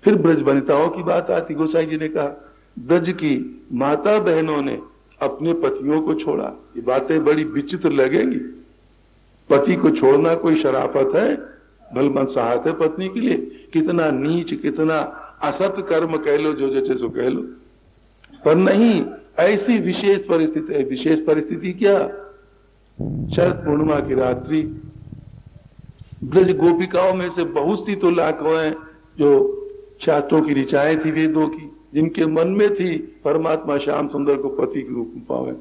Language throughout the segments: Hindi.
फिर ब्रज वनिताओं की बात आती, गोसाई जी ने कहा ब्रज की माता बहनों ने अपने पतियों को छोड़ा। ये बातें बड़ी विचित्र लगेंगी। पति को छोड़ना कोई शराफत है? भलमनसाहत है पत्नी के लिए? कितना नीच, कितना असत कर्म कह लो, जो जैसे सो कह लो। पर नहीं, ऐसी विशेष परिस्थिति है। विशेष परिस्थिति क्या? शरद पूर्णिमा की रात्रि ब्रज गोपिकाओं में से बहुत सी तो लाखों हैं जो शास्त्रों की ऋचाएं थी, वेदों की, जिनके मन में थी परमात्मा श्याम सुंदर को पति के रूप में पावे।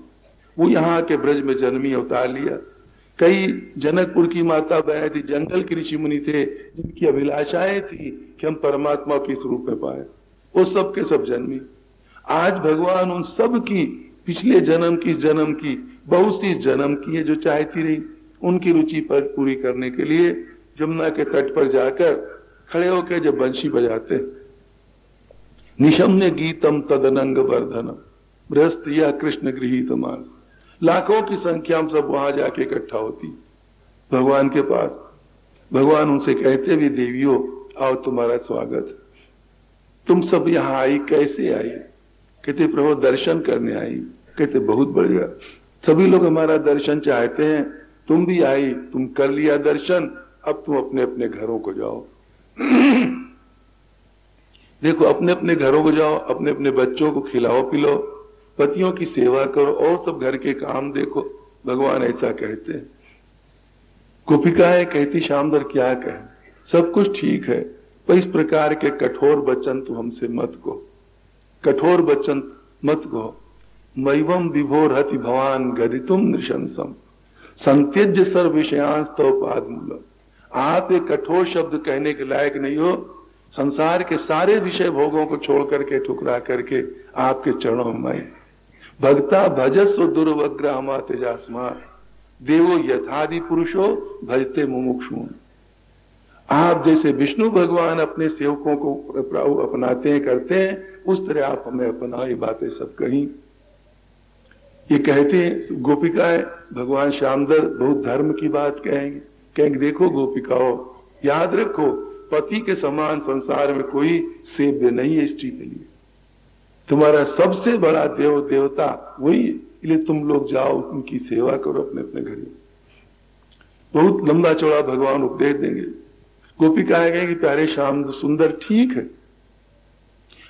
वो यहाँ के ब्रज में जन्मी, अवतार लिया। कई जनकपुर की माता बहन थी, जंगल के ऋषि मुनि थे, जिनकी अभिलाषाएं थी कि हम परमात्मा के इस रूप में पाए, वो सब के सब जन्मी। आज भगवान उन सब की पिछले जन्म की बहुत सी जन्म की है जो चाहती रही, उनकी रुचि पर पूरी करने के लिए जमुना के तट पर जाकर खड़े होकर जब बंशी बजाते, निशम्य गीतम तदनंग वर्धनम बृहस्त्रिया कृष्ण गृहीत मार्ग, लाखों की संख्या में सब वहां जाके इकट्ठा होती भगवान के पास। भगवान उनसे कहते भी, देवियों आओ तुम्हारा स्वागत, तुम सब यहां आई, कैसे आई? कहते प्रभु दर्शन करने आई। कहते बहुत बढ़िया, सभी लोग हमारा दर्शन चाहते हैं, तुम भी आई, तुम कर लिया दर्शन, अब तुम अपने अपने घरों को जाओ। देखो, अपने अपने घरों को जाओ, अपने अपने बच्चों को खिलाओ पिलाओ, पतियों की सेवा करो और सब घर के काम देखो। भगवान ऐसा कहते हैं। गोपिकाएं कहती श्यामदर क्या कहे, सब कुछ ठीक है, पर इस प्रकार के कठोर वचन तुम हमसे मत कहो, कठोर वचन मत कहो। मैवम विभोर हति भवान गदितुम नृशंसम संत्यज्य सर्व विषयांस तो पादमूलम। आप एक कठोर शब्द कहने के लायक नहीं हो, संसार के सारे विषय भोगों को छोड़ करके, ठुकरा करके आपके चरणों में आई। भक्ता भजस्व दुर्वग्रहमा तेजास्मा देवो यथादि पुरुषो भजते मुमुक्षु। आप जैसे विष्णु भगवान अपने सेवकों को अपनाते हैं, करते हैं, उस तरह आप हमें अपनाओ। ये बातें सब कही। ये कहते हैं गोपिकाएं, भगवान श्यामदर बहुत धर्म की बात कहेंगे। देखो गोपिकाओं, याद रखो, पति के समान संसार में कोई सेव्य नहीं है स्त्री के लिए। तुम्हारा सबसे बड़ा देवता वही है, इसलिए तुम लोग जाओ, उनकी सेवा करो अपने अपने घर में। बहुत लंबा चौड़ा भगवान उपदेश देंगे। गोपिकाएं कहेंगे प्यारे श्याम सुंदर, ठीक है,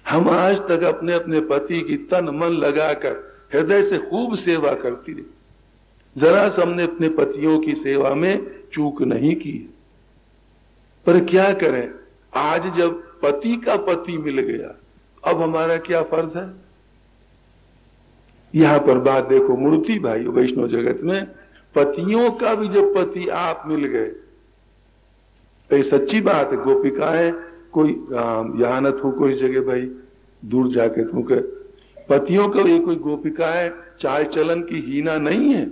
हम आज तक अपने अपने पति की तन मन लगाकर हृदय से खूब सेवा करती रही, जरा से हमने अपने पतियों की सेवा में चूक नहीं की। पर क्या करें, आज जब पति का पति मिल गया, अब हमारा क्या फर्ज है? यहां पर बात देखो मूर्ति भाई, वैष्णव जगत में पतियों का भी जब पति आप मिल गए, तो ये सच्ची बात है। गोपिकाएं कोई यहां न थूको इस जगह भाई, दूर जाके थूके। पतियों का ये कोई गोपिकाएं चाल चलन की हीना नहीं है,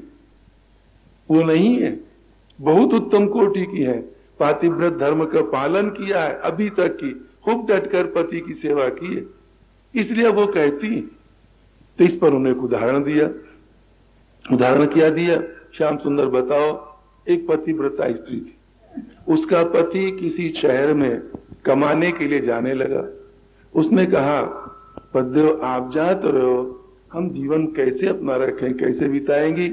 वो नहीं है, बहुत उत्तम कोटि की है। पातिव्रत धर्म का पालन किया है अभी तक की, खूब डटकर पति की सेवा की है, इसलिए वो कहती। तो इस पर उन्हें एक उदाहरण दिया। उदाहरण क्या दिया? श्याम सुंदर बताओ, एक पतिव्रता स्त्री थी, उसका पति किसी शहर में कमाने के लिए जाने लगा। उसने कहा पतिदेव आप जा तो रहे हो, हम जीवन कैसे अपना रखें, कैसे बिताएंगी?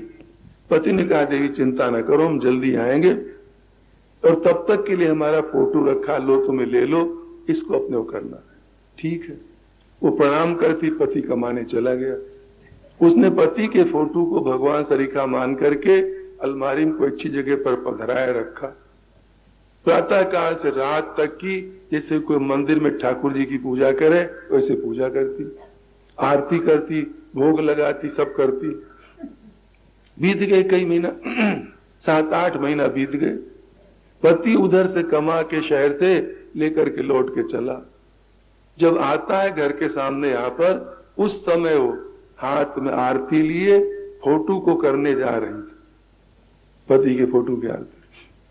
पति ने कहा देवी चिंता न करो, हम जल्दी आएंगे, और तब तक के लिए हमारा फोटो रखा, लो तुम्हें ले लो, इसको अपने को करना है। ठीक है। वो प्रणाम करती, पति कमाने चला गया। उसने पति के फोटो को भगवान सरीखा मान करके अलमारी में कोई अच्छी जगह पर पधराए रखा। प्रातः काल से रात तक की जैसे कोई मंदिर में ठाकुर जी की पूजा करे वैसे पूजा करती, आरती करती, भोग लगाती, सब करती। बीत गए कई महीना, 7-8 महीना बीत गए। पति उधर से कमा के शहर से लेकर के लौट के चला। जब आता है घर के सामने यहां पर, उस समय वो हाथ में आरती लिए फोटो को करने जा रही थी, पति के फोटो की आरती।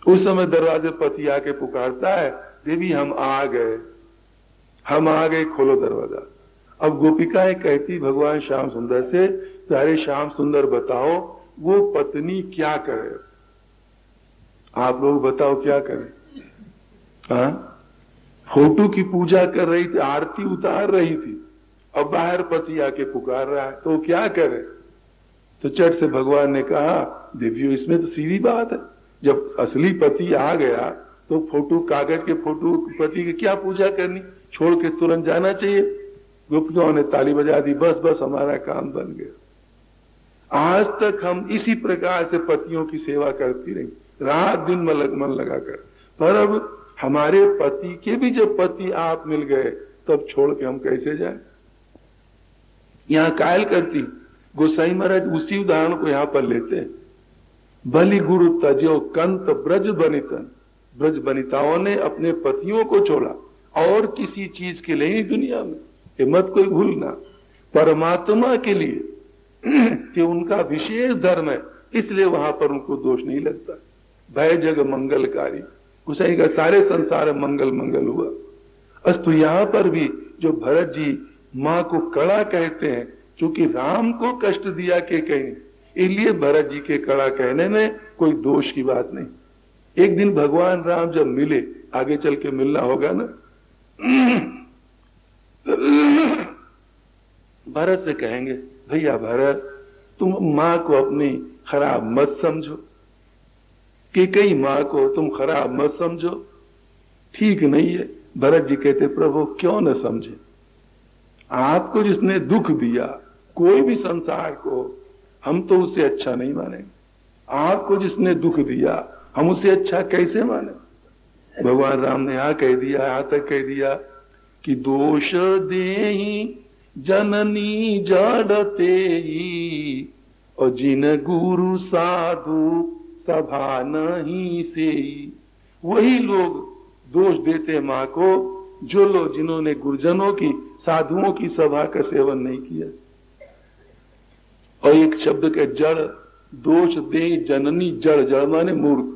उस समय दरवाजे पति आके पुकारता है, देवी हम आ गए, हम आ गए, खोलो दरवाजा। अब गोपिकाएं कहती भगवान श्याम सुंदर से, प्यारे श्याम सुंदर बताओ वो पत्नी क्या करे? आप लोग बताओ क्या करें? हाँ, फोटो की पूजा कर रही थी, आरती उतार रही थी, अब बाहर पति आके पुकार रहा है, तो क्या करे? तो चट से भगवान ने कहा, देवियों इसमें तो सीधी बात है, जब असली पति आ गया तो फोटो, कागज के फोटो पति की क्या पूजा करनी, छोड़ के तुरंत जाना चाहिए। गोपियों ने ताली बजा दी, बस बस हमारा काम बन गया। आज तक हम इसी प्रकार से पतियों की सेवा करती रही, रात दिन मन लगाकर, पर अब हमारे पति के भी जब पति आप मिल गए तब छोड़ के हम कैसे जाएं? यहां कायल करती गोसाई महाराज उसी उदाहरण को यहां पर लेते हैं। बलि गुरु तजो कंत ब्रज बनितन, ब्रज बनिताओं ने अपने पतियों को छोड़ा और किसी चीज के लिए दुनिया में, ये मत कोई भूलना, परमात्मा के लिए कि उनका विशेष धर्म है, इसलिए वहां पर उनको दोष नहीं लगता। भय जग मंगलकारी, गोसाई का सारे संसार में मंगल मंगल हुआ। अस्तु यहां पर भी जो भरत जी मां को कड़ा कहते हैं, क्योंकि राम को कष्ट दिया के कहीं, इसलिए भरत जी के कड़ा कहने में कोई दोष की बात नहीं। एक दिन भगवान राम जब मिले, आगे चल के मिलना होगा ना, भरत से कहेंगे, भैया भरत तुम मां को अपनी खराब मत समझो, कि कई मां को तुम खराब मत समझो, ठीक नहीं है। भरत जी कहते, प्रभु क्यों न समझे, आपको जिसने दुख दिया, कोई भी संसार को, हम तो उसे अच्छा नहीं मानेंगे। आपको जिसने दुख दिया हम उसे अच्छा कैसे माने? भगवान राम ने यहां कह दिया, यहां तक कह दिया कि दोष देहि जननी जड़ते ही, और जिन गुरु साधु सभा नहीं से। वही लोग दोष देते मां को जो लोग, जिन्होंने गुरुजनों की, साधुओं की सभा का सेवन नहीं किया। और एक शब्द के जड़, दोष दे जननी, जड़, जड़ माने मूर्ख,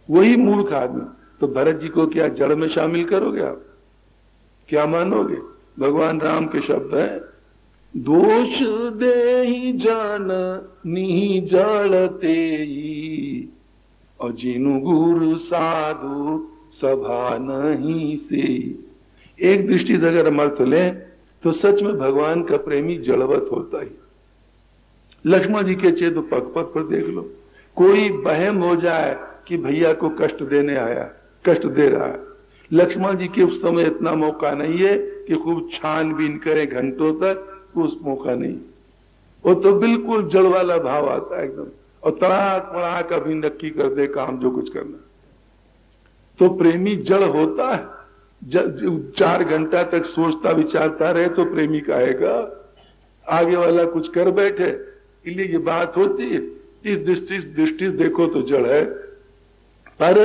वही मूर्ख आदमी। तो भरत जी को क्या जड़ में शामिल करोगे आप? क्या मानोगे? भगवान राम के शब्द है, दोष दे जननी जड़ते ही, और जिनु गुरु साधु सभा नहीं से। एक दृष्टि से अगर हम अर्थ लें तो सच में भगवान का प्रेमी जड़वत होता ही। लक्ष्मण जी के चेत पग पग पर देख लो, कोई बहम हो जाए कि भैया को कष्ट देने आया, कष्ट दे रहा है, लक्ष्मण जी के उस समय इतना मौका नहीं है कि खूब छानबीन करें घंटों तक, उस मौका नहीं। वो तो बिल्कुल जड़ वाला भाव आता है एकदम, और तड़ाक मड़ाक अभी नक्की कर दे काम जो कुछ करना। तो प्रेमी जड़ होता है, 4 घंटा तक सोचता विचारता रहे तो प्रेमी कहेगा, आगे वाला कुछ कर बैठे, इसलिए ये बात होती है। इस दृष्टि देखो तो जड़ है। पर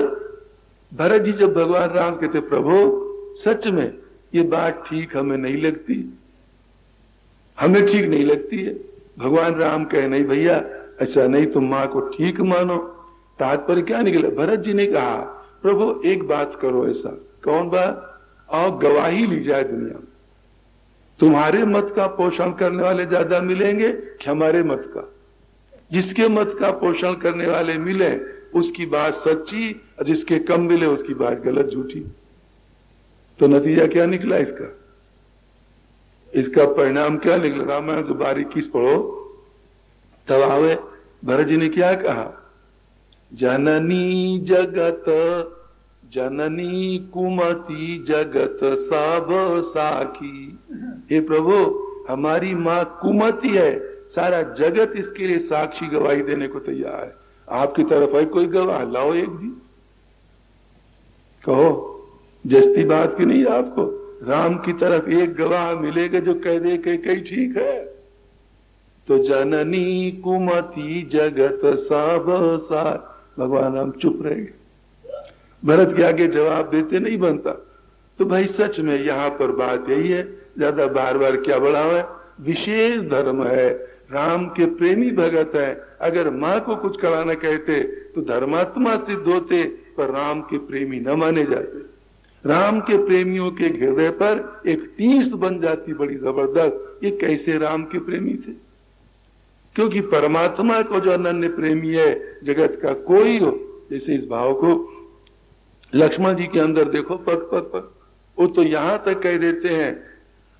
भरत जी जब भगवान राम कहते, प्रभु सच में ये बात ठीक हमें नहीं लगती, हमें ठीक नहीं लगती है। भगवान राम कहे, नहीं भैया अच्छा नहीं, तुम मां को ठीक मानो। तात्पर्य क्या निकला? भरत जी ने कहा, प्रभु एक बात करो ऐसा। कौन बात? और गवाही ली जाए दुनिया में, तुम्हारे मत का पोषण करने वाले ज्यादा मिलेंगे कि हमारे मत का? जिसके मत का पोषण करने वाले मिले उसकी बात सच्ची, और जिसके कम मिले उसकी बात गलत, झूठी। तो नतीजा क्या निकला इसका? इसका परिणाम क्या निकला? रामायण तो बारीकी से पढ़ो तब आवे। भरत जी ने क्या कहा? जननी जगत, जननी कुमति जगत सब साखी। हे प्रभु, हमारी मां कुमति है, सारा जगत इसके लिए साक्षी गवाही देने को तैयार है। आपकी तरफ है कोई गवाह? लाओ एक भी, कहो। जस्ती बात की नहीं आपको? राम की तरफ एक गवाह मिलेगा जो कह दे कि कई ठीक है। तो जननी कुमति जगत सब साखी। भगवान राम चुप रह गए, भरत के आगे जवाब देते नहीं बनता। तो भाई सच में यहां पर बात यही है, ज्यादा बार बार क्या बढ़ावा है? विशेष धर्म है, राम के प्रेमी भगत है। अगर मां को कुछ कराना कहते तो धर्मात्मा सिद्ध होते, पर राम के प्रेमी न माने जाते। राम के प्रेमियों के हृदय पर एक टीस बन जाती बड़ी जबरदस्त। ये कैसे राम के प्रेमी थे? क्योंकि परमात्मा को जो अनन्य प्रेमी है, जगत का कोई हो, जैसे इस भाव को लक्ष्मण जी के अंदर देखो पग पग पग, वो तो यहां तक कह देते हैं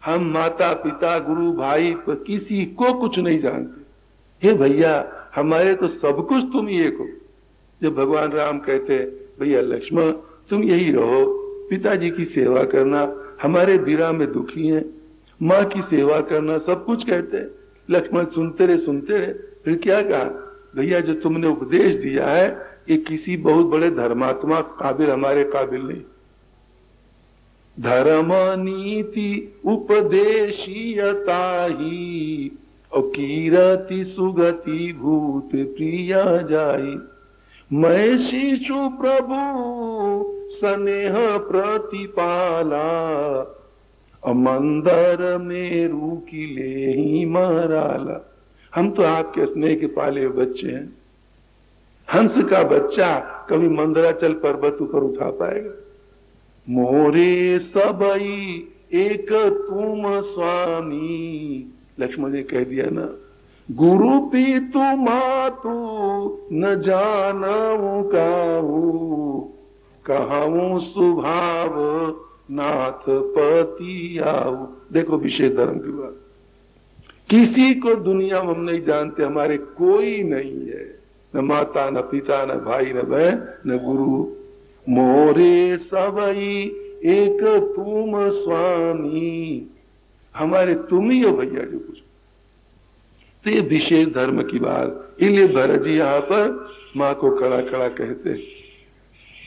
हम माता पिता गुरु भाई किसी को कुछ नहीं जानते। हे भैया हमारे तो सब कुछ तुम ही एक हो। जब भगवान राम कहते भैया लक्ष्मण तुम यही रहो, पिताजी की सेवा करना, हमारे बीरा में दुखी हैं, माँ की सेवा करना, सब कुछ कहते हैं। लक्ष्मण सुनते रहे। फिर क्या कहा, भैया जो तुमने उपदेश दिया है ये किसी बहुत बड़े धर्मात्मा काबिल हमारे काबिल नहीं। धर्म नीति उपदेशियता ही और कीरति सुगति भूत प्रिया जाई। मैं शिशु प्रभु स्नेह प्रतिपाला मंदर मेरू की ले ही मराला। हम तो आपके स्नेह के पाले हुए बच्चे हैं। हंस का बच्चा कभी मंदराचल पर्वत ऊपर उठा पाएगा? मोरे सबई एक तुम स्वामी, लक्ष्मण जी कह दिया ना, गुरु पीतु मातु न जानऊ काहू, कहाऊ सुभाव नाथ पति आऊ। देखो विशेष धर्म की बात, किसी को दुनिया में हम नहीं जानते, हमारे कोई नहीं है, न माता न पिता न भाई न बहन न गुरु। मोरे सबई एक तुम स्वामी, हमारे तुम ही हो भैया जो कुछ। तो ये विशेष धर्म की बात, इसलिए भरत जी यहां पर माँ को कड़ा कड़ा कहते,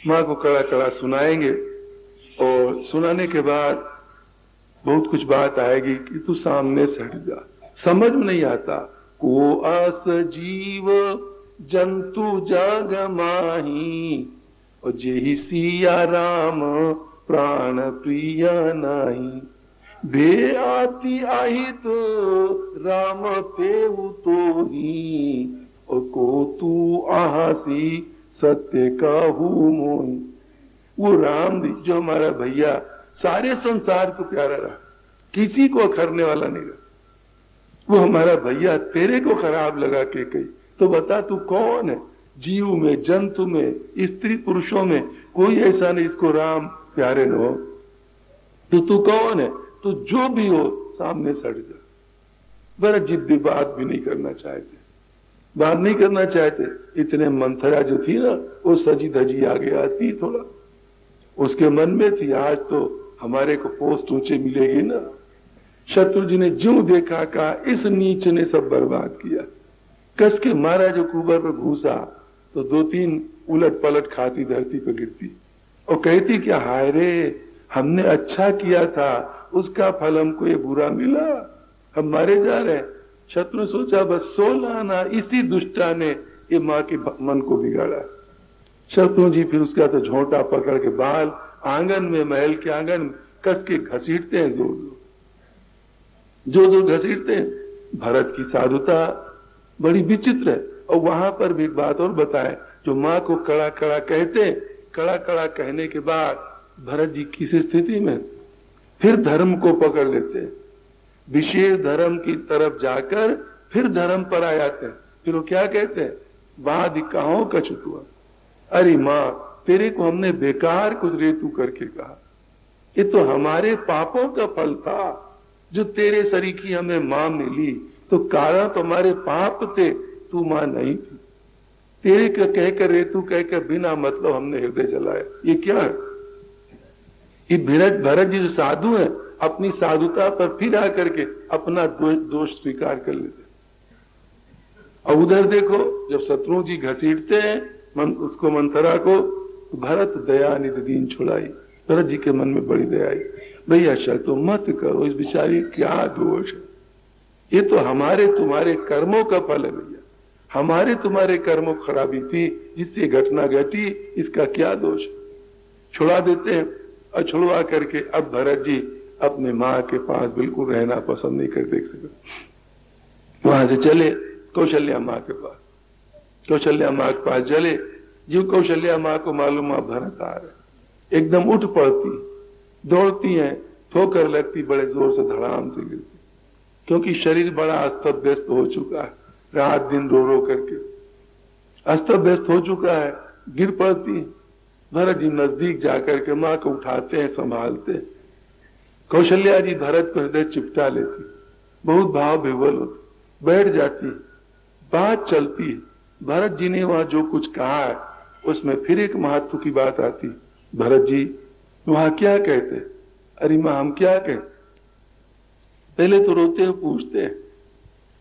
माँ को कड़ा कड़ा सुनाएंगे और सुनाने के बाद बहुत कुछ बात आएगी कि तू सामने से हट जा, समझ में नहीं आता। को अस जीव जंतु जग माही और जेहि सिया राम प्राण प्रिय नाही। बे आति आहित राम तेउ तो ही और को तू आहासी सत्य कहू मोही। वो राम जो हमारा भैया सारे संसार को प्यारा रहा, किसी को अखरने वाला नहीं रहा, वो हमारा भैया तेरे को खराब लगा के कही तो बता तू कौन है? जीव में जंतु में स्त्री पुरुषों में कोई ऐसा नहीं इसको राम प्यारे न हो। तो तू कौन है? तो जो भी हो सामने सड़ जा। बड़ा जिद्दी बात भी नहीं करना चाहते, बात नहीं करना चाहते। इतने मंथरा जो थी ना वो सजी धजी आगे आती थोड़ा, उसके मन में थी आज तो हमारे को पोस्ट ऊंचे मिलेगी ना। शत्रु जी ने ज्यों देखा कहा इस नीच ने सब बर्बाद किया, कस के मारा जो कुबर पर घुसा तो 2-3 उलट पलट खाती धरती पर गिरती और कहती क्या हाय रे हमने अच्छा किया था उसका फल हमको ये बुरा मिला, हम मारे जा रहे। शत्रु ने सोचा बस 16 आना इसी दुष्टा ने ये माँ के मन को बिगाड़ा। शत्रु जी फिर उसका तो झोंटा पकड़ के बाल आंगन में, महल के आंगन में कस के घसीटते हैं, जो घसीटते हैं। भरत की साधुता बड़ी विचित्र है। और वहां पर भी एक बात और बताए, जो माँ को कड़ा कड़ा कहते, कड़ा कड़ा कहने के बाद भरत जी किस स्थिति में फिर धर्म को पकड़ लेते हैं, विशेष धर्म की तरफ जाकर फिर धर्म पर आ जाते हैं। फिर वो क्या कहते हैं, बाद कहो कछुआ, अरे माँ तेरे को हमने बेकार कुछ रेतु करके कहा, ये तो हमारे पापों का फल था जो तेरे सरीखी हमें मां मिली, तो कारण तो हमारे पाप थे, तू मां नहीं थी। तेरे को कहकर रेतु कहकर बिना मतलब हमने हृदय जलाया, ये क्या है? ये भरत जी जो साधु हैं अपनी साधुता पर फिर आकर के अपना दोष स्वीकार कर लेते। और उधर देखो जब शत्रु जी घसीटते हैं उसको मंथरा को, तो भरत दया निधि दीन छुड़ाई। भरत जी के मन में बड़ी दया आई, भैया शर्त तो मत करो, इस बिचारी क्या दोष है, ये तो हमारे तुम्हारे कर्मों का फल है भैया, हमारे तुम्हारे कर्मों खराबी थी जिससे घटना घटी, इसका क्या दोष? छुड़ा देते हैं। और छुड़वा करके अब भरत जी अपने माँ के पास बिल्कुल रहना पसंद नहीं कर देख सके, वहां से चले कौशल्या माँ के पास। कौशल्या माँ के पास चले, जो कौशल्या माँ को मालूम भरत आ रहे, एकदम उठ पड़ती, दौड़ती हैं, ठोकर लगती, बड़े जोर से धड़ाम से गिरती, क्योंकि शरीर बड़ा अस्त व्यस्त हो चुका है, रात दिन रो रो करके अस्त व्यस्त हो चुका है, गिर पड़ती। भरत जी नजदीक जाकर के माँ को उठाते हैं, संभालते हैं। कौशल्या जी भरत को हृदय चिपटा लेती, बहुत भाव विह्वल होती, बैठ जाती है, बात चलती है। भरत जी ने वहां जो कुछ कहा है उसमें फिर एक महत्व की बात आती। भरत जी वहां क्या कहते? अरे मां हम क्या कहें? पहले तो रोते हुए पूछते हैं,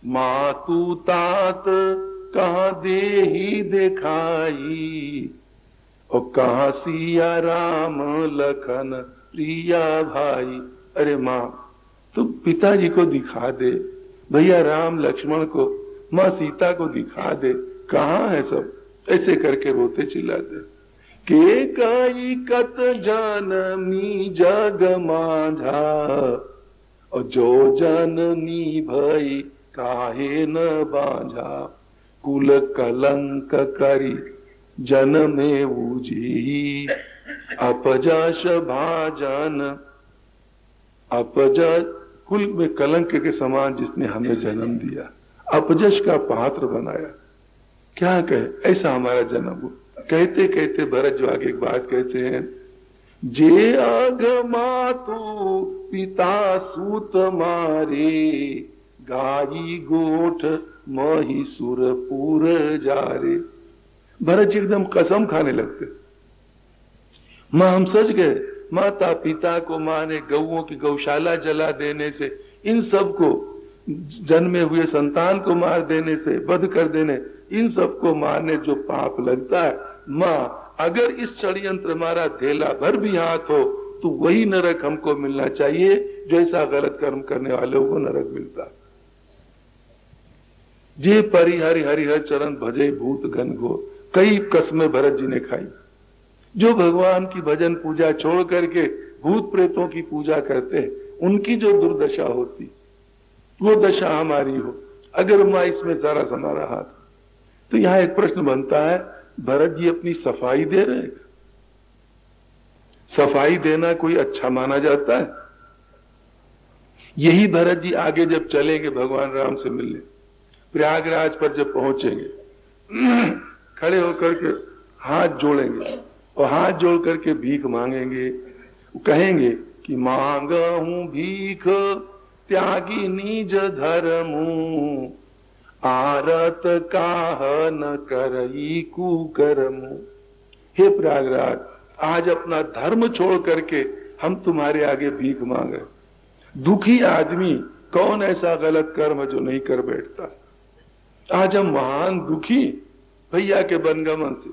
मां तू तात कहां दे ही दिखाई, और कहां सिया राम लखन प्रिया भाई। अरे मां तू पिताजी को दिखा दे, भैया राम लक्ष्मण को, मां सीता को दिखा दे, कहां है सब? ऐसे करके रोते चिल्लाते। के काई कत जानमी जग माझा, और जो जननी भई काहे न बांझा, कुल कलंक करी जनमे उजी, अपजश भाजन। अपजश कुल में कलंक के समान जिसने हमें जन्म दिया, अपजश का पात्र बनाया, क्या कहे ऐसा हमारा जन्म हो। कहते कहते भरत जो आगे एक बात कहते हैं, जे अग मातु पिता सूत मारे, गाई गोठ मही सुरपुर जारे। भरत जी एकदम कसम खाने लगते, मां हम सच गए, माता पिता को मां ने गौओं की गौशाला जला देने से, इन सब को जन्मे हुए संतान को मार देने से, वध कर देने, इन सब को मारने जो पाप लगता है, मां अगर इस षड्यंत्र हमारा धेला भर भी हाथ हो तो वही नरक हमको मिलना चाहिए जो ऐसा गलत कर्म करने वालों को नरक मिलता। जे परिहरि हरिहर चरण भजे भूत गण गो, कई कसमें भरत जी ने खाई। जो भगवान की भजन पूजा छोड़ करके भूत प्रेतों की पूजा करते हैं, उनकी जो दुर्दशा होती वो दशा हमारी हो अगर मां इसमें जरा सा हमारा हाथ। तो यहां एक प्रश्न बनता है, भरत जी अपनी सफाई दे रहे हैं? सफाई देना कोई अच्छा माना जाता है? यही भरत जी आगे जब चलेंगे भगवान राम से मिलने, प्रयागराज पर जब पहुंचेंगे, खड़े होकर के हाथ जोड़ेंगे और हाथ जोड़ करके भीख मांगेंगे, कहेंगे कि मांगा हूं भीख त्यागी निज धर्मु, आरत काह न करई कुकर्मु। हे प्रयागराज, आज अपना धर्म छोड़ करके हम तुम्हारे आगे भीख मांग रहे। दुखी आदमी कौन ऐसा गलत कर्म जो नहीं कर बैठता? आज हम महान दुखी भैया के बनगमन से।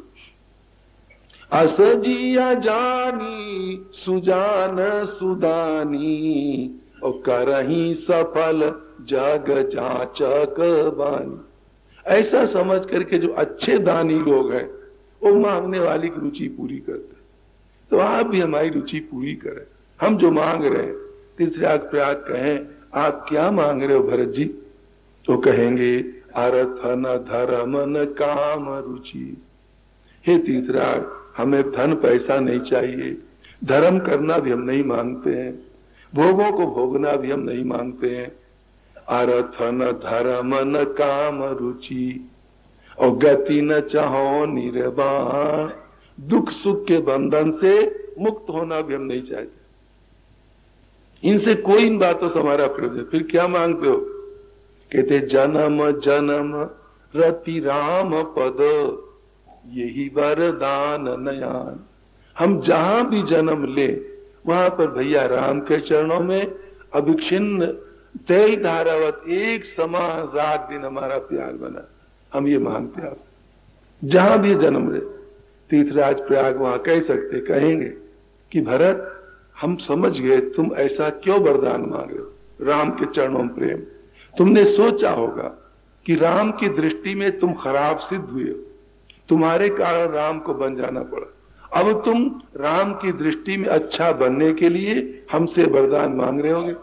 असजिया जानी सुजान सुदानी, और करही सफल जग जाचक बानी। ऐसा समझ करके जो अच्छे दानी लोग हैं वो मांगने वाली की रुचि पूरी करते। तो आप भी हमारी रुचि पूरी करें। हम जो मांग रहे हैं, तीर्थराज प्रयाग कहें आप क्या मांग रहे हो भरत जी? तो कहेंगे अर्थ न धर्म न काम रुचि। हे तीर्थराज, हमें धन पैसा नहीं चाहिए, धर्म करना भी हम नहीं मांगते हैं, भोगों को भोगना भी हम नहीं मांगते हैं। अर्थ न धर्म न काम रुचि, और गति न चाहो निर्वाण। दुख सुख के बंधन से मुक्त होना भी हम नहीं चाहते। इनसे कोई इन बातों से हमारा प्रयोजन। फिर क्या मांगते हो? कहते जन्म जन्म रति राम पद, यही वरदान नयान। हम जहां भी जन्म ले वहां पर भैया राम के चरणों में अभिक्षिन्न तेल धारावत एक समान रात दिन हमारा प्यार बना। हम ये मांगते हैं आपसे, जहां भी जन्म ले। तीर्थराज प्रयाग वहां कह सकते, कहेंगे कि भरत हम समझ गए तुम ऐसा क्यों वरदान मांग रहे हो। राम के चरणों में प्रेम, तुमने सोचा होगा कि राम की दृष्टि में तुम खराब सिद्ध हुए हो, तुम्हारे कारण राम को बन जाना पड़ा। अब तुम राम की दृष्टि में अच्छा बनने के लिए हमसे वरदान मांग रहे होगे।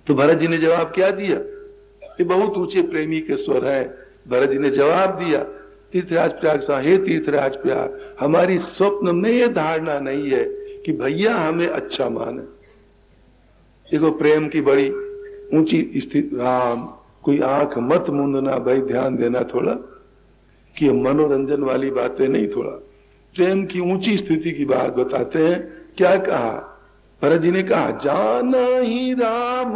तो भरत जी ने जवाब क्या दिया? ये बहुत ऊंचे प्रेमी के स्वर है। भरत जी ने जवाब दिया, तीर्थराज प्रयाग सा, हे तीर्थराज प्रयाग, हमारी स्वप्न में यह धारणा नहीं है कि भैया हमें अच्छा माने। देखो प्रेम की बड़ी ऊंची स्थिति। राम, कोई आंख मत मूंदना भाई, ध्यान देना थोड़ा, कि मनोरंजन वाली बातें नहीं, थोड़ा प्रेम की ऊंची स्थिति की बात बताते हैं। क्या कहा भरत जी ने? कहा जाना ही राम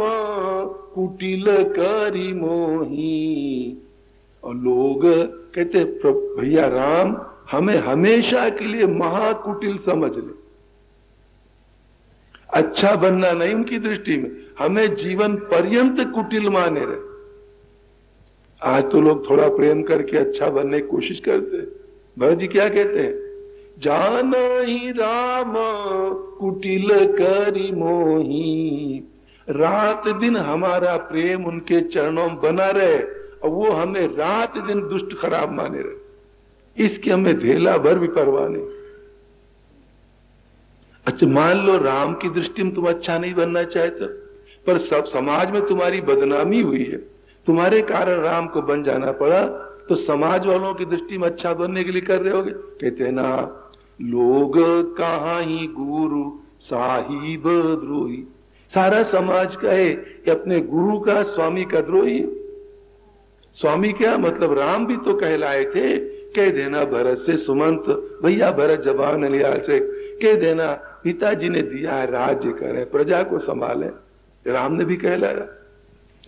कुटिल करी मोही। और लोग कहते भैया राम हमें हमेशा के लिए महाकुटिल समझ ले। अच्छा बनना नहीं उनकी दृष्टि में, हमें जीवन पर्यंत कुटिल माने रहे। आज तो लोग थोड़ा प्रेम करके अच्छा बनने की कोशिश करते हैं। भरत जी क्या कहते हैं? जाना ही राम कुटिल करी मोही। रात दिन हमारा प्रेम उनके चरणों में बना रहे और वो हमें रात दिन दुष्ट खराब माने रहे, इसकी हमें धेला भर भी परवाह नहीं। अच्छा मान लो राम की दृष्टि में तुम अच्छा नहीं बनना चाहते, पर सब समाज में तुम्हारी बदनामी हुई है, तुम्हारे कारण राम को बन जाना पड़ा, तो समाज वालों की दृष्टि में अच्छा बनने के लिए कर रहे होगे? कहते हैं ना, लोग कहाँ ही गुरु साहिब द्रोही। सारा समाज कहे कि अपने गुरु का स्वामी का द्रोही। स्वामी क्या मतलब? राम भी तो कहलाए थे। कह देना भरत से सुमंत, भैया भरत जवान अलियाल से कह देना पिताजी ने दिया है राज्य करें, प्रजा को संभालें। राम ने भी कहलाया।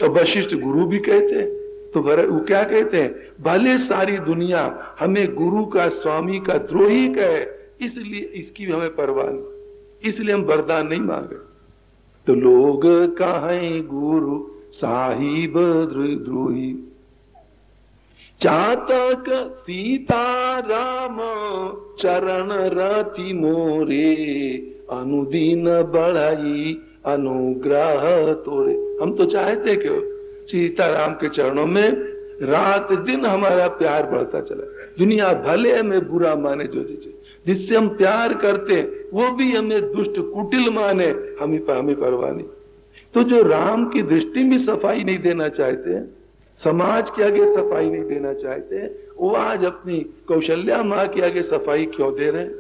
तो वशिष्ठ गुरु भी कहते हैं, तो भरत वो क्या कहते हैं? भले सारी दुनिया हमें गुरु का स्वामी का द्रोही कहे, इसलिए इसकी भी हमें परवाह नहीं, इसलिए हम वरदान नहीं मांगे। तो लोग कहें गुरु साहिब द्रोही। चातक सीता राम चरण रति मोरे, अनुदीन बढ़ाई अनुग्रह तोरे। हम तो चाहते कि सीता राम के चरणों में रात दिन हमारा प्यार बढ़ता चला। दुनिया भले हमें बुरा माने, जो जिससे हम प्यार करते वो भी हमें दुष्ट कुटिल माने, हमें परवाह नहीं। तो जो राम की दृष्टि में सफाई नहीं देना चाहते, समाज के आगे सफाई नहीं देना चाहते, वो आज अपनी कौशल्या माँ के आगे सफाई क्यों दे रहे हैं?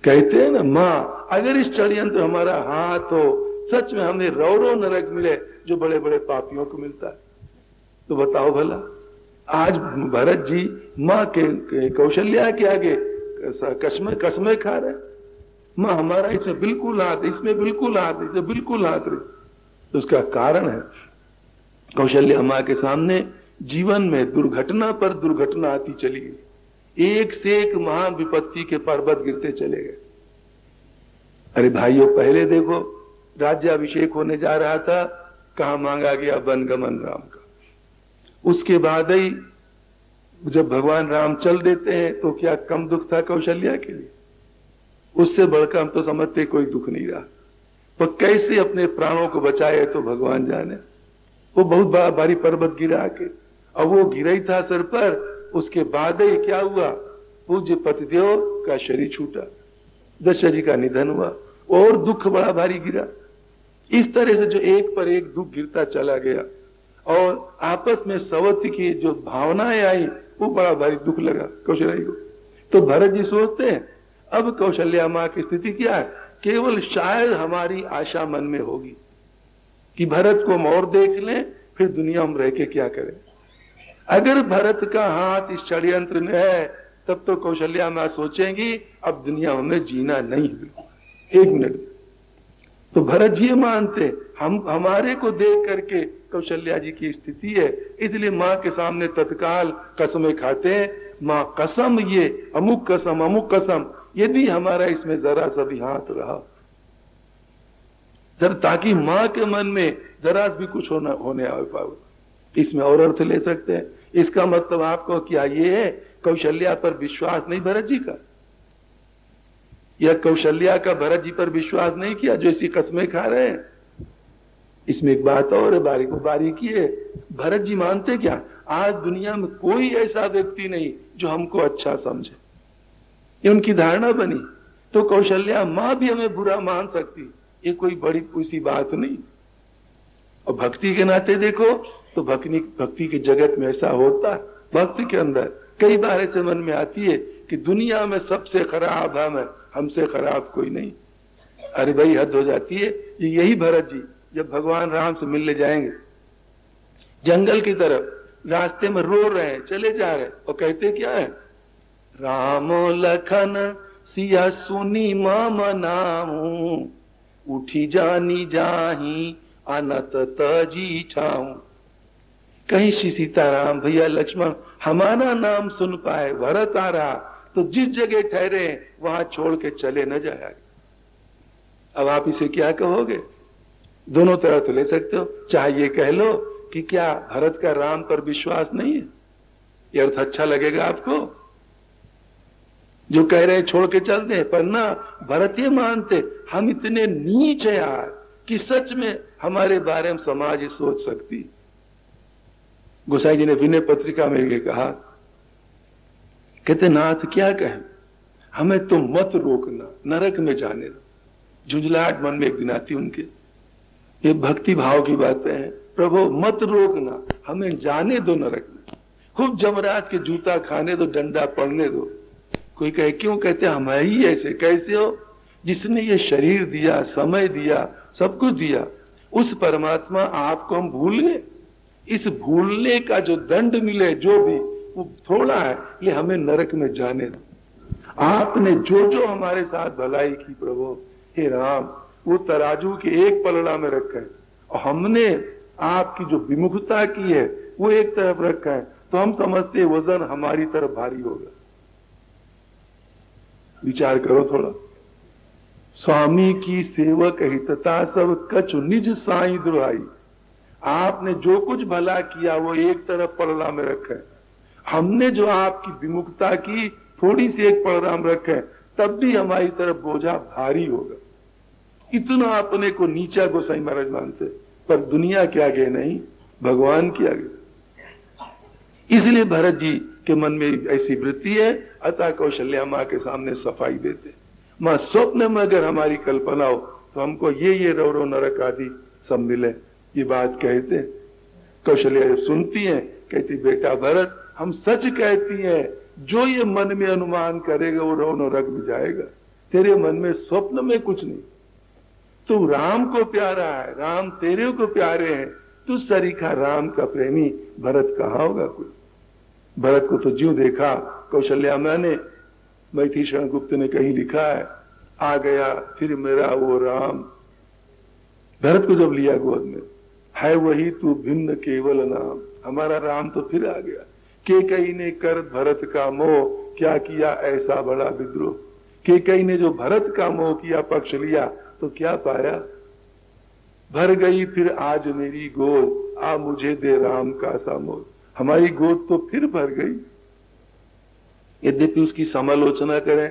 कहते हैं ना, माँ अगर इस षड्यंत्र हमारा हाथ हो, सच में हमें रौरो नरक मिले जो बड़े बड़े पापियों को मिलता है, तो बताओ भला। आज भरत जी माँ के कौशल्या के आगे कसमें खा रहे, माँ हमारा इसमें बिल्कुल हाथ, इसमें बिल्कुल हाथ, इसमें बिल्कुल हाथ रही। तो उसका कारण है कौशल्या माँ के सामने जीवन में दुर्घटना पर दुर्घटना आती चली गई, एक से एक महान विपत्ति के पर्वत गिरते चले गए। अरे भाइयों, पहले देखो राज्याभिषेक होने जा रहा था, कहां मांगा गया? वनगमन राम का। उसके बाद ही जब भगवान राम चल देते हैं तो क्या कम दुख था कौशल्या के लिए? उससे बढ़कर हम तो समझते कोई दुख नहीं रहा। तो कैसे अपने प्राणों को बचाए तो भगवान जाने। वो बहुत बड़ा भारी पर्वत गिरा के, और वो गिरा ही था सर पर। उसके बाद ही क्या हुआ? पूज्य पतिदेव का शरीर छूटा, दशरथ जी का निधन हुआ, और दुख बड़ा भारी गिरा। इस तरह से जो एक पर एक दुख गिरता चला गया, और आपस में सवती की जो भावनाएं आई, वो बड़ा भारी दुख लगा कौशल्या को। तो भरत जी सोचते हैं अब कौशल्या माँ की स्थिति क्या है? केवल शायद हमारी आशा मन में होगी कि भरत को हम और देख लें, फिर दुनिया हम रह के क्या करें। अगर भरत का हाथ इस षड्यंत्र में है, तब तो कौशल्या माँ सोचेंगी अब दुनिया हमें जीना नहीं, बिल्कुल एक मिनट। तो भरत जी मानते हम हमारे को देख करके कौशल्या जी की स्थिति है, इसलिए माँ के सामने तत्काल कसमें खाते हैं। माँ कसम, ये अमुक कसम, यदि हमारा इसमें जरा सा भी हाथ रहा, जरा ताकि माँ के मन में जरा भी कुछ होने आ पाओ। इसमें और अर्थ ले सकते हैं। इसका मतलब आपको क्या ये है कौशल्या पर विश्वास नहीं भरत जी का, या कौशल्या का भरत जी पर विश्वास नहीं किया जो इसी कसमें खा रहे हैं? इसमें एक बात और है, बारीकी है। भरत जी मानते क्या आज दुनिया में कोई ऐसा व्यक्ति नहीं जो हमको अच्छा समझे, ये उनकी धारणा बनी। तो कौशल्या माँ भी हमें बुरा मान सकती, ये कोई बड़ी कोई बात नहीं। और भक्ति के नाते देखो तो भक्ति के जगत में ऐसा होता है, भक्ति के अंदर कई बार ऐसे मन में आती है कि दुनिया में सबसे खराब हम है, हमसे खराब कोई नहीं। अरे भाई हद हो जाती है। यही भरत जी जब भगवान राम से मिलने जाएंगे जंगल की तरफ, रास्ते में रो रहे हैं, चले जा रहे हैं, और कहते क्या है? राम लखन सिया सुनी मम नामू, उठी जानी जाही अनत तजी छाऊं। कहीं श्री सीताराम भैया लक्ष्मण हमारा नाम सुन पाए, भरत आ रहा तो जिस जगह ठहरे वहां छोड़ के चले न जाए। अब आप इसे क्या कहोगे? दोनों तरह तो ले सकते हो। चाहे ये कह लो कि क्या भरत का राम पर विश्वास नहीं है, ये अर्थ अच्छा लगेगा आपको? जो कह रहे छोड़ के चल दे, पर ना भरत ये मानते हम इतने नीच है यार कि सच में हमारे बारे में समाज ये सोच सकती। गोसाई जी ने विनय पत्रिका में ये कहा, कहते नाथ क्या कहें, हमें तो मत रोकना, नरक में जाने दो। झुंझलाहट मन में एक दिन आती उनके, ये भक्ति भाव की बातें हैं। प्रभु मत रोकना, हमें जाने दो नरक में, खूब जमरात के जूता खाने दो, डंडा पड़ने दो। कोई कहे क्यों? कहते हम ही ऐसे। कैसे हो? जिसने ये शरीर दिया, समय दिया, सब कुछ दिया, उस परमात्मा आपको हम भूल गए। इस भूलने का जो दंड मिले जो भी, वो थोड़ा है, ये हमें नरक में जाने दो। आपने जो जो हमारे साथ भलाई की प्रभु, हे राम, वो तराजू के एक पलड़ा में रखा है और हमने आपकी जो विमुखता की है वो एक तरफ रखा है, तो हम समझते वजन हमारी तरफ भारी होगा। विचार करो थोड़ा। स्वामी की सेवक हितता सब कछु निज साई दुहाई। आपने जो कुछ भला किया वो एक तरफ पलड़ा में रखा है, हमने जो आपकी विमुखता की थोड़ी सी एक पलड़ा में रखा है, तब भी हमारी तरफ बोझा भारी होगा। इतना अपने को नीचा गोसाई महाराज मानते, पर दुनिया के आगे नहीं, भगवान के आगे। इसलिए भरत जी के मन में ऐसी वृत्ति है, अतः कौशल्या मां के सामने सफाई देते। मां स्वप्न में अगर हमारी कल्पना हो तो हमको ये रौरो नरक आदि सब मिले, ये बात कहते। कौशल्या जब सुनती है कहती बेटा भरत हम सच कहती हैं, जो ये मन में अनुमान करेगा वो रौ नरक में जाएगा। तेरे मन में स्वप्न में कुछ नहीं, तू राम को प्यारा है, राम तेरे को प्यारे हैं, तू सरीखा राम का प्रेमी भरत कहां होगा कोई? भरत को तो ज्यों देखा कौशल्या मैंने, मैथिली गुप्त ने कहीं लिखा है, आ गया फिर मेरा वो राम। भरत को जब लिया गोद में, है वही तू भिन्न केवल नाम, हमारा राम तो फिर आ गया। के कई ने कर भरत का मोह, क्या किया ऐसा बड़ा विद्रोह। के कई ने जो भरत का मोह किया, पक्ष लिया, तो क्या पाया? भर गई फिर आज मेरी गोद, आ मुझे दे राम का सामोद। हमारी गोद तो फिर भर गई। यद्यपि उसकी समालोचना करें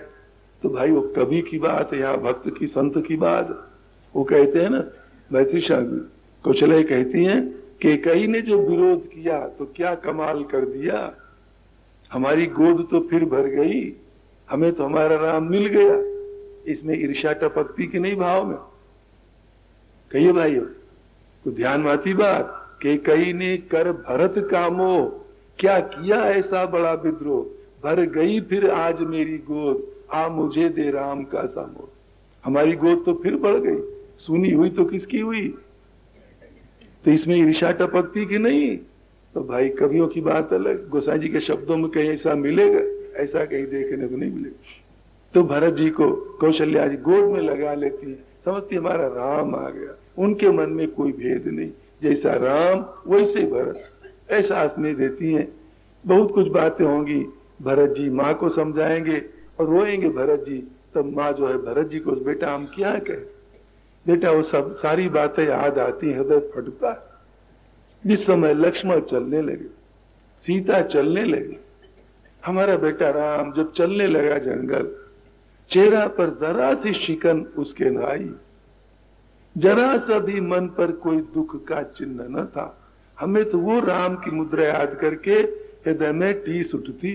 तो भाई वो कवि की बात है, यहाँ भक्त की संत की बात। वो कहते हैं ना, मैथिली कौशल्या कहती हैं कि कई ने जो विरोध किया तो क्या कमाल कर दिया, हमारी गोद तो फिर भर गई, हमें तो हमारा राम मिल गया। इसमें ईर्ष्या टपकती कि नहीं भाव में? कहिए भाइयों, तो ध्यान में आती बात कि कई ने कर भरत का मोह, क्या किया ऐसा बड़ा विद्रोह। भर गई फिर आज मेरी गोद, आ मुझे दे राम का सामोद। हमारी गोद तो फिर बढ़ गई, सुनी हुई तो किसकी हुई? तो इसमें ईर्ष्या टपकती कि नहीं? तो भाई कवियों की बात अलग, गोसाई जी के शब्दों में कहीं ऐसा मिलेगा? ऐसा कहीं देखने को नहीं मिलेगा। तो भरत जी को कौशल्या जी गोद में लगा लेती है, समझती हमारा राम आ गया। उनके मन में कोई भेद नहीं, जैसा राम वैसे भरत, ऐसा स्नेह देती हैं। बहुत कुछ बातें होंगी, भरत जी माँ को समझाएंगे और रोएंगे भरत जी, तब माँ जो है भरत जी को, बेटा हम क्या कहें? बेटा वो सब सारी बातें याद आती, हृदय फटता। जिस समय लक्ष्मण चलने लगे, सीता चलने लगी, हमारा बेटा राम जब चलने लगा जंगल, चेहरा पर जरा सी शिकन उसके न आई, जरा सा भी मन पर कोई दुख का चिन्ह न था। हमें तो वो राम की मुद्रा याद करके हृदय में टीस उठती।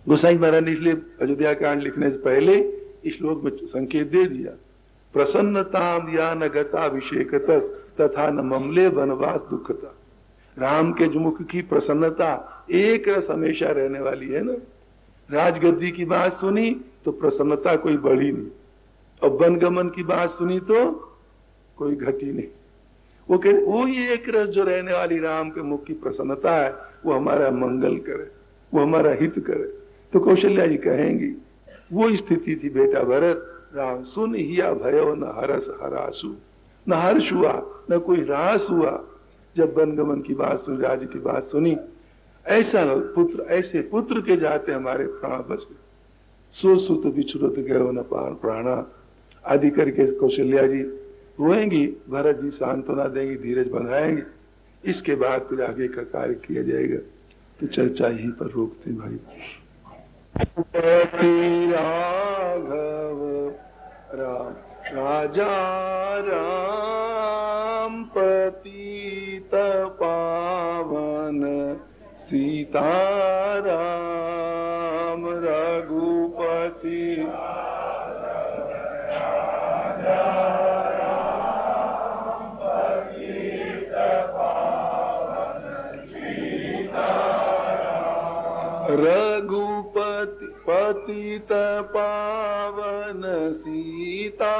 गोसाई महाराज ने इसलिए अयोध्या कांड लिखने से पहले इस श्लोक में संकेत दे दिया, प्रसन्नताम या न गताभिषेक तथा न ममले वनवास दुखता। राम के जो मुख की प्रसन्नता एक रस हमेशा रहने वाली है ना। राजगद्दी की बात सुनी तो प्रसन्नता कोई बढ़ी नहीं, और वनगमन की बात सुनी तो कोई घटी नहीं। वो कह वो ये एक रस जो रहने वाली राम के मुख की प्रसन्नता है, वो हमारा मंगल करे, वो हमारा हित करे। तो कौशल्या जी कहेंगी वो स्थिति थी बेटा भरत, राम सुन हिया भयो न हरस हरासु, न हर्ष हुआ न कोई रास हुआ जब वनगमन की बात सुनी, राज्य की बात सुनी। ऐसा पुत्र, ऐसे पुत्र के जाते हमारे प्राण बच गए। सो सुत बिछुरत गयो न प्राणा आदि करके कौशल्या जी रोएंगी, भरत जी सांत्वना देंगी, धीरज बंधाएंगे। इसके बाद फिर आगे का कार्य किया जाएगा। तो चर्चा यहीं पर रोकते भाई। राघव राम राजा राम पतित पावन सीताराम रघुपति रघुपति पतित पावन सीताराम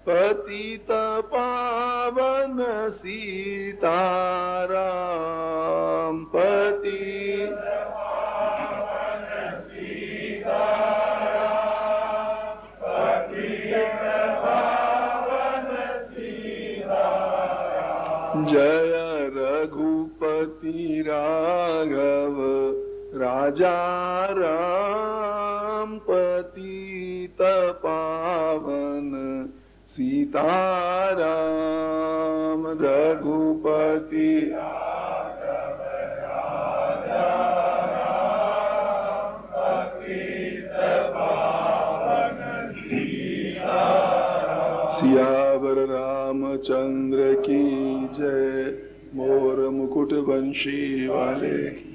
पतित पावन सीताराम पतित पावन सीताराम पतित पावन सीताराम। जय रघुपति राघव राजा राम पतित पावन सीताराम रघुपति राघव राजा राम पतित पावन सीताराम। सियावर रामचंद्र की जय, मोर मुकुट बंशी वाले की